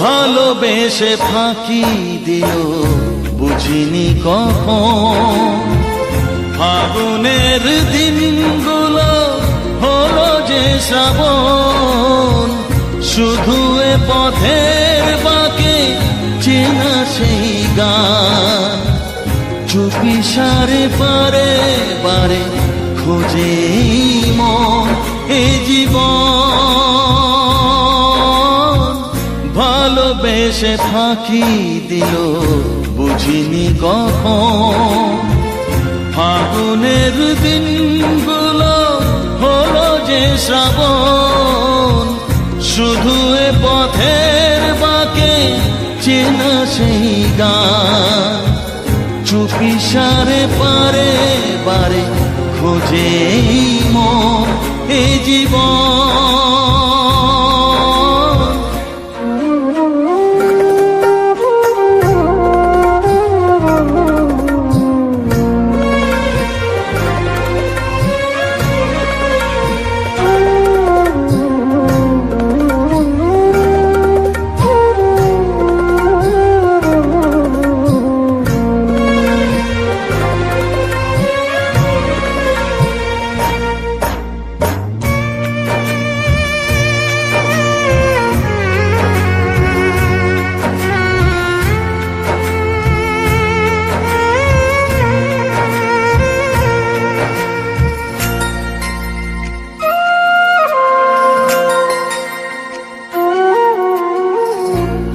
ভালোবেসে ফাঁকি দিল বুঝিনি কখন, ফাগুনের দিনগুলো হলো যে শ্রাবণ, শুধু এ পথের বাঁকে চেনা সেই গান, চুপি সারে পারে পারে খোঁজে মন এ জীবন। ভালোবেসে ফাঁকি দিল বুঝিনি কখন, ফাগুনের দিনগুলো হলো যে শ্রাবণ, শুধু এ পথের বাঁকে চেনা সেই গান, চুপি সারে পারে পারে খোঁজে মন এ জীবন।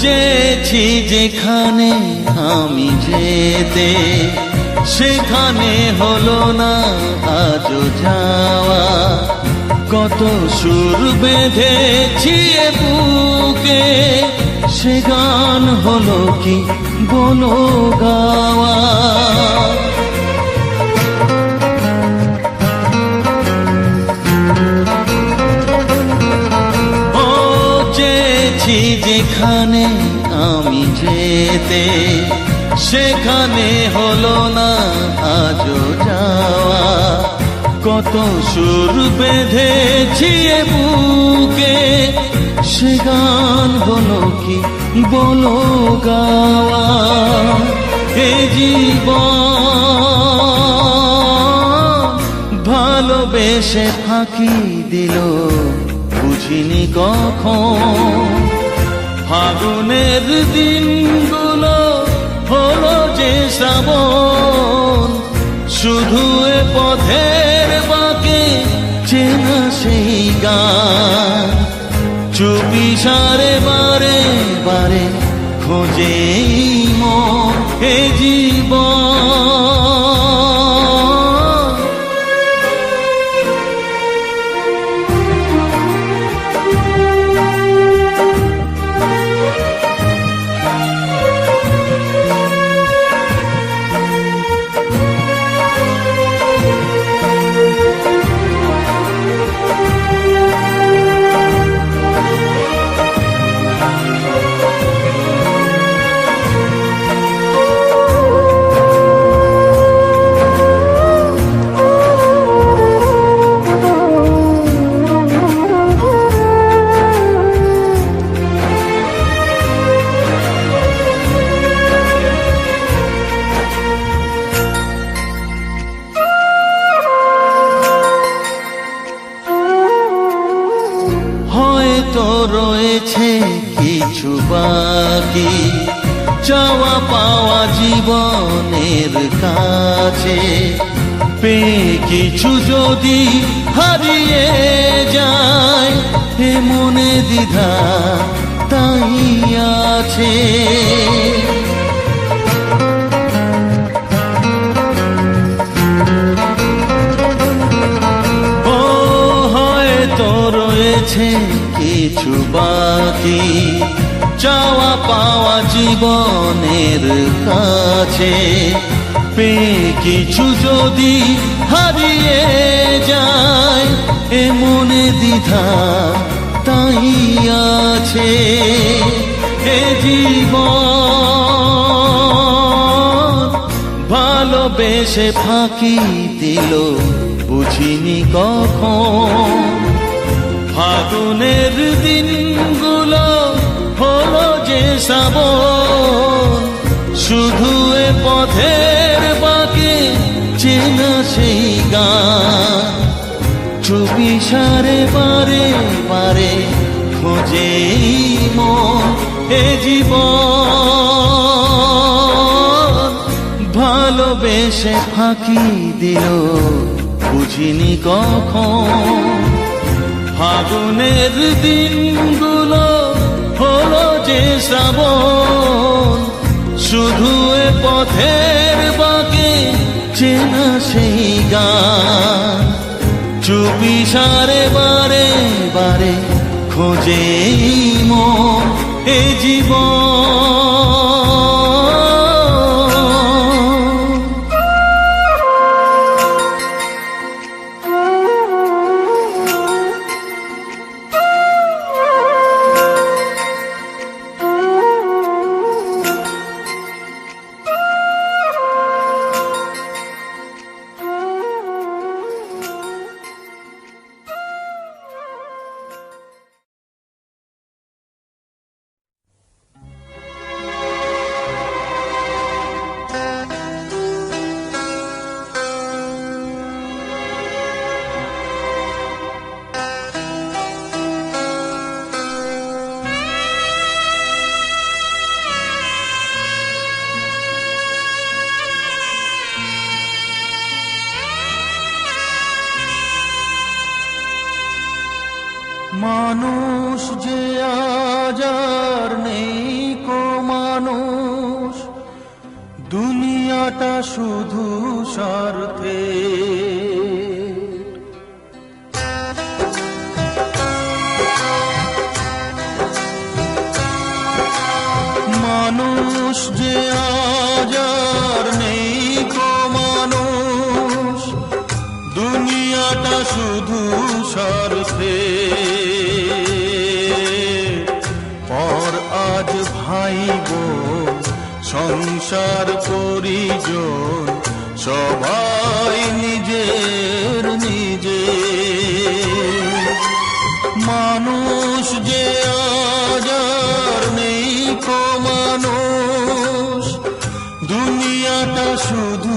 চেয়েছি যেখানে আমি যেতে, সেখানে হলো না আজও যাওয়া, কত সুর বেঁধেছি এ বুকে, সে গান হলো কি বলো গাওয়া। যেখানে আমি যেতে, সেখানে হলো না আজও যাওয়া, কত সুর বেঁধেছি এ বুকে, সে গান হলো কি বলো গাওয়া। এ জীবন ভালোবেসে ফাঁকি দিল বুঝিনি কখন, ফাগুনের দিনগুলো হলো যে শ্রাবণ, শুধু এ পথের বাঁকে চেনা সেই গান, চুপি সারে বারে বারে খোঁজে মন এ জীবন। হয়তো রয়েছে কিছু বাকি, চাওয়া পাওয়া জীবনের কাছে, পেয়ে কিছু যদি হারিয়ে যায়, এ মনে দ্বিধা তাই আছে। কিছু বাকি, চাওয়া পাওয়া জীবনের কাছে, পেয়ে কিছু যদি হারিয়ে যায়, এ মনে দ্বিধা তাই আছে। এ জীবন ভালোবেসে ফাঁকি দিল বুঝিনি কখন, ফাগুনের দিনগুলো হলো যে শ্রাবণ শুধু এ পথের বাঁকে চেনা সেই গান চুপিসারে বারে বারে খোঁজে মন এ জীবন ভালোবেসে ফাঁকি দিল বুঝিনি কখন ফাগুনের দিনগুলো হলো যে শ্রাবণ শুধু এ পথের বাঁকে চেনা সেই গান চুপিসারে বারে বারে খোঁজে মন এ জীবন মানুষ যে আজ আর নেই কো মানুষ দুনিয়াটা শুধু স্বার্থে মানুষ যে আজ আর নেই কো মানুষ দুনিয়াটা শুধু স্বার্থে আজ ভাই বোন সংসার পরিজন সবাই নিজের নিজে মানুষ যে আজ আর নেই কো মানুষ দুনিয়াটা শুধু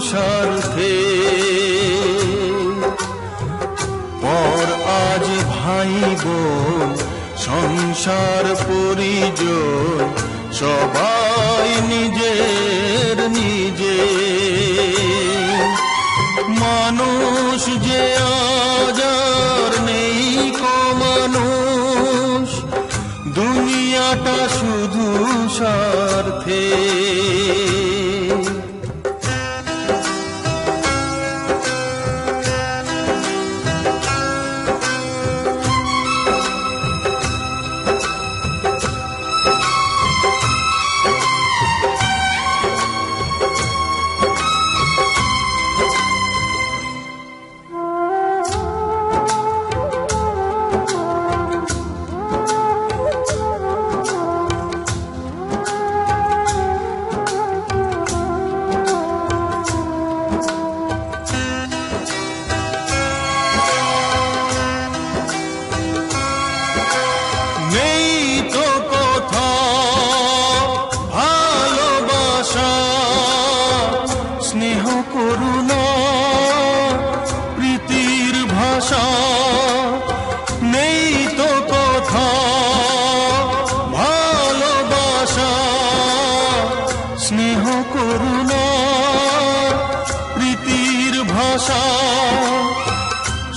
স্বার্থে পর আজ ভাই বোন সংসার পরিজন সবাই নিজের নিজে মানুষ যে আজ আর নেই কো মানুষ দুনিয়াটা শুধু স্বার্থে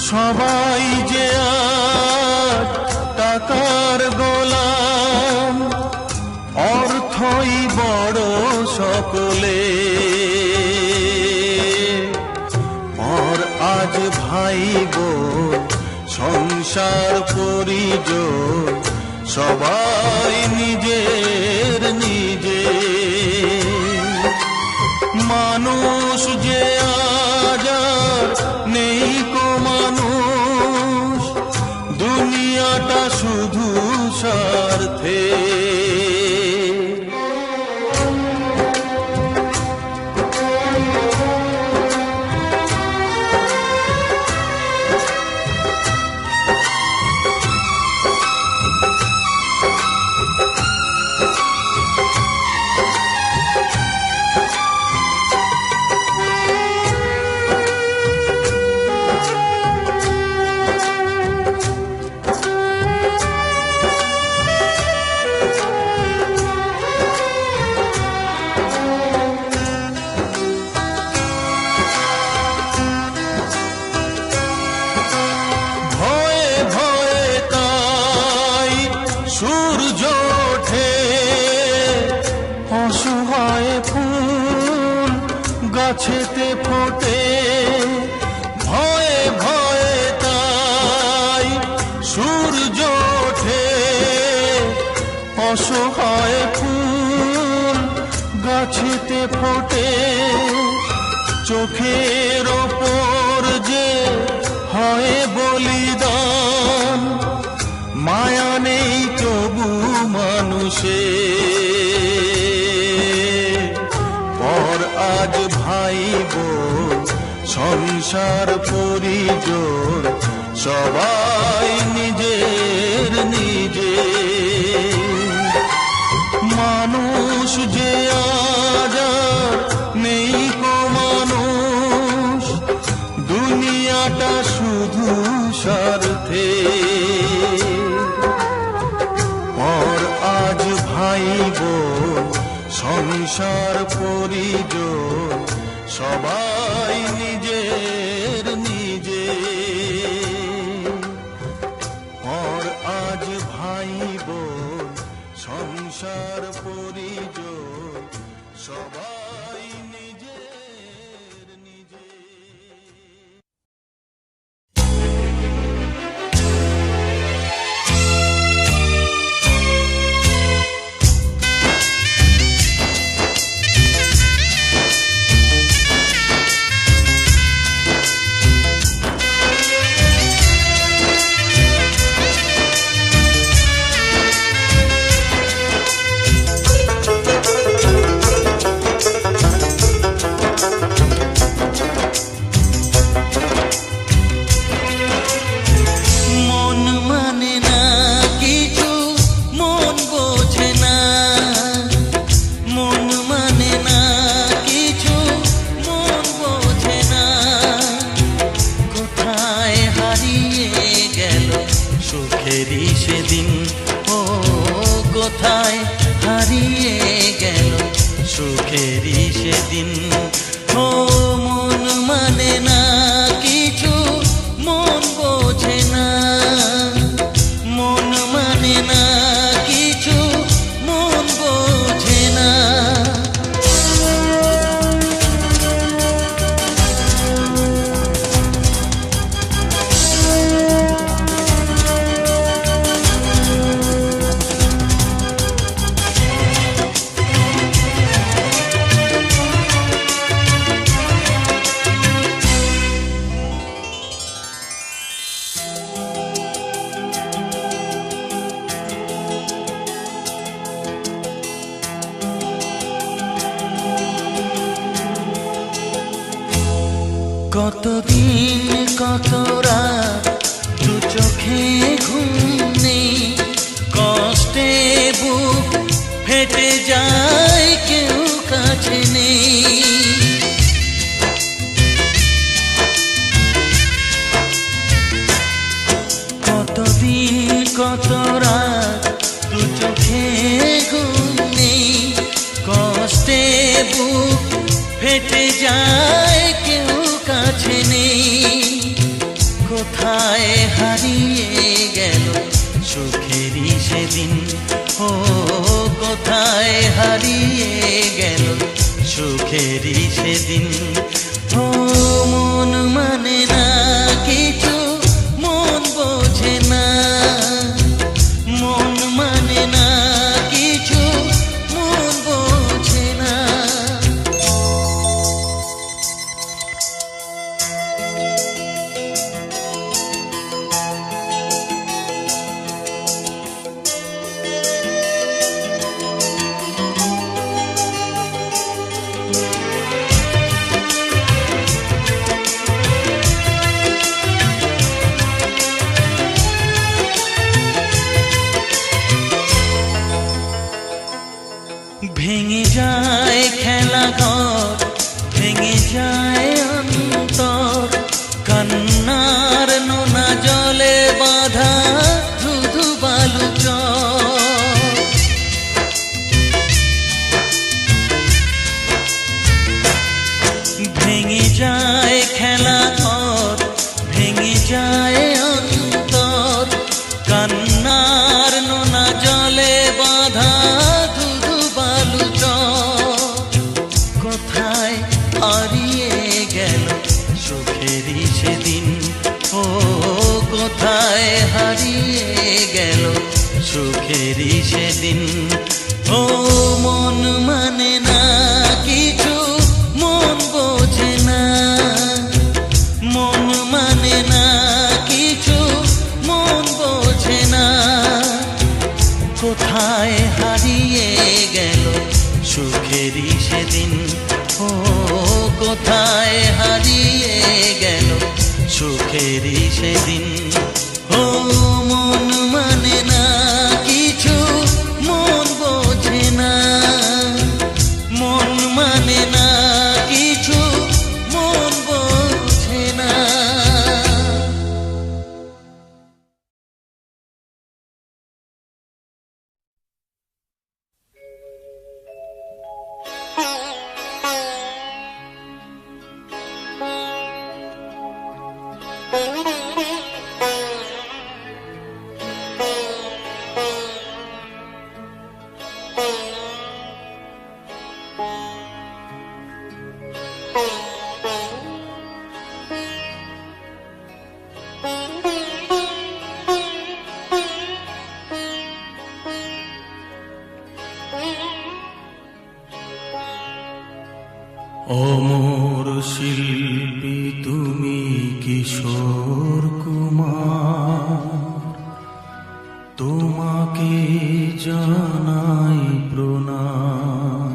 সবাই যে আজ টাকার গোলাম অর্থই বড় সকলে আর আজ ভাই বোন সংসার পরিজন সবাই নিজের নিজে মানুষ যে আজ আর নেই কো মানুষ দুনিয়াটা শুধু স্বার্থে সূর্য ওঠে অসহায় ফুল গাছেতে ফোটে ভয়ে ভয়ে তাই সূর্য ওঠে অসহায় ফুল গাছেতে ফোটে চোখের ওপর যে হয় বলিদান মায়া নেই তবু মানুষে পর আজ ভাই বোন সংসার পরিজন সবাই নিজের নিজে মানুষ যে আজ আর নেই কো মানুষ দুনিয়াটা শুধু স্বার্থে পর আজ ভাই বোন সংসার পরিজন সবাই নিজের নিজে পর আজ ভাই বোন সংসার পরিজন সবাই নিজের নিজে সুখেরই সেদিন ও মন মানে না কিছু মন বোঝে না মন মানে না কিছু মন বোঝে না কতদিন কত রাত দু চোখে ঘুম নেই কষ্টে বুক ফেটে যায় কেউ কাছে নেই কতদিন কত রাত দু চোখে ঘুম নেই কষ্টে বুক ফেটে যায় কেউ কাছে নেই কোথায় হারিয়ে গেল সুখেরই সেদিন ও কোথায় হারিয়ে গেল সুখেরই সেদিন ও মন মানে না কিছু মন বোঝে না মন মানে না কিছু মন বোঝে না ভেঙে যায় খেলা ঘর ভেঙে যায় অন্তর কান্নার নোনা জলে বাঁধা ধুধু বালু চর ভেঙে যায় খেলা ঘর ভেঙে যায় অন্তর কান্নার নোনা জলে সুখেরই সেদিন। ও মন মানে না কিছু, মন বোঝে না, মন মানে না কিছু, মন বোঝে না। কোথায় হারিয়ে গেল সুখেরই সেদিন, ও কোথায় হারিয়ে গেল সুখেরই সেদিন। ও মন মানে না কিছু, মন বোঝে না, মন মানে না কিছু, মন বোঝে না। অমর শিল্পী তুমি কিশোর কুমার, তোমাকে জানাই প্রণাম।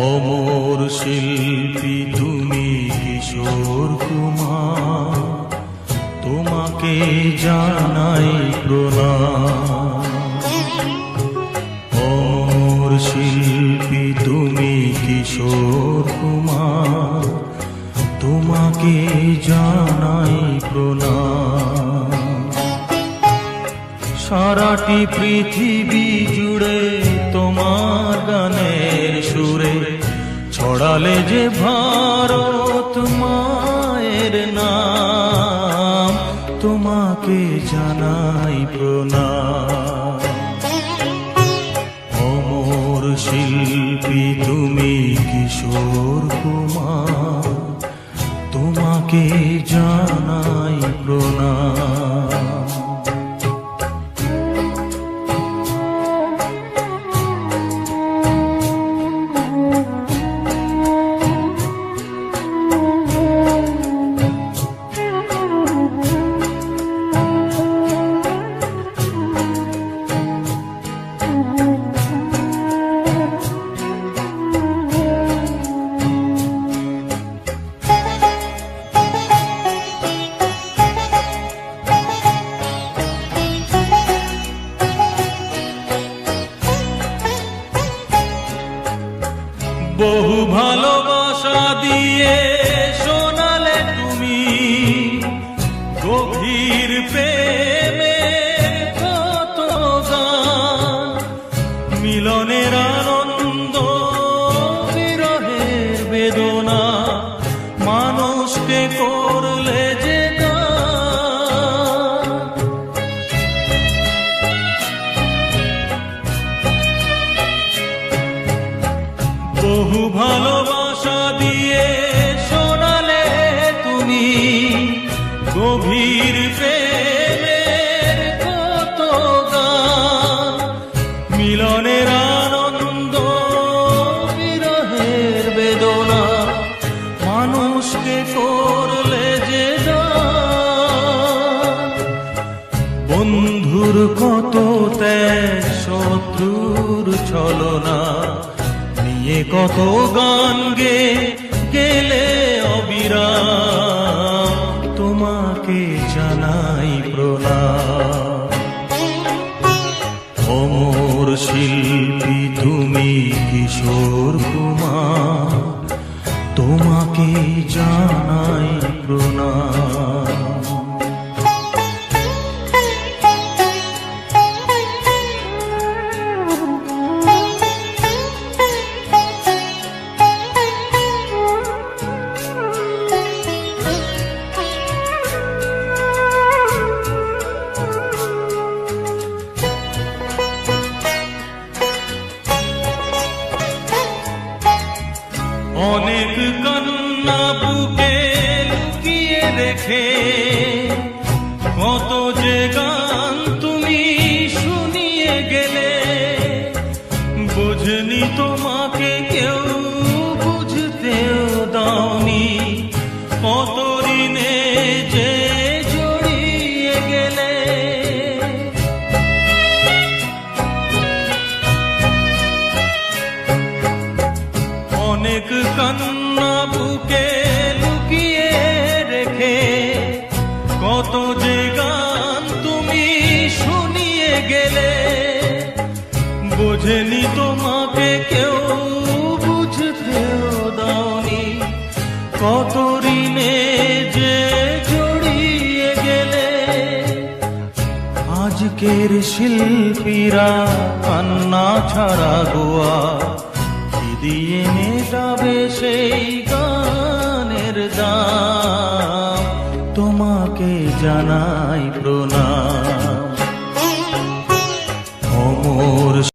অমর শিল্পী তুমি কিশোর কুমার, তোমাকে জানাই প্রণাম। অমর শিল্পী তুমি কিশোর কুমার, তোমাকে জানাই প্রণাম। সারাটি পৃথিবী জুড়ে তোমার গানের সুরে ছড়ালে যে ভারত মায়ের নাম, তোমাকে জানাই প্রণাম। অমর শিল্পী তুমি কিশোর কুমার, তোমাকে জানাই প্রণাম। বহু ভালোবাসা দিয়ে শোনালে তুমি গভীর প্রেমের কত গান, মিলনের আনন্দ বিরহের বেদনা মানুষকে করলে যে গান। বহু ভালোবাসা দিয়ে শোনালে তুমি গভীর প্রেমের কত গান, মিলনের আনন্দ বিরহের বেদনা মানুষকে করলে যে গান। বন্ধুর কত ত্যাগ, শত্রুর ছলনা নিয়ে কত গান গেলে অবিরাম, তোমাকে জানাই প্রণাম। অমর শিল্পী তুমি কিশোর কুমার, তোমাকে জানাই প্রণাম। অনেক কান্না বুকে লুকিয়ে রেখে কত যে গান তুমি শুনিয়ে গেলে, বুঝনি তোমাকে কেউ বুঝতেও দাওনি, কত ঋণে যে জড়িয়ে গেলে। অনেক কান্না বুকে লুকিয়ে রেখে কত যে গান তুমি শুনিয়ে গেলে, বোঝেনি তোমাকে কেউ বুঝতেও দাওনি, কত ঋণে যে জড়িয়ে গেলে। আজকের শিল্পীরা কান্না ছাড়া গোয়া কি দিয়ে মেটাবে সেই গানের দাম, তোমাকে জানাই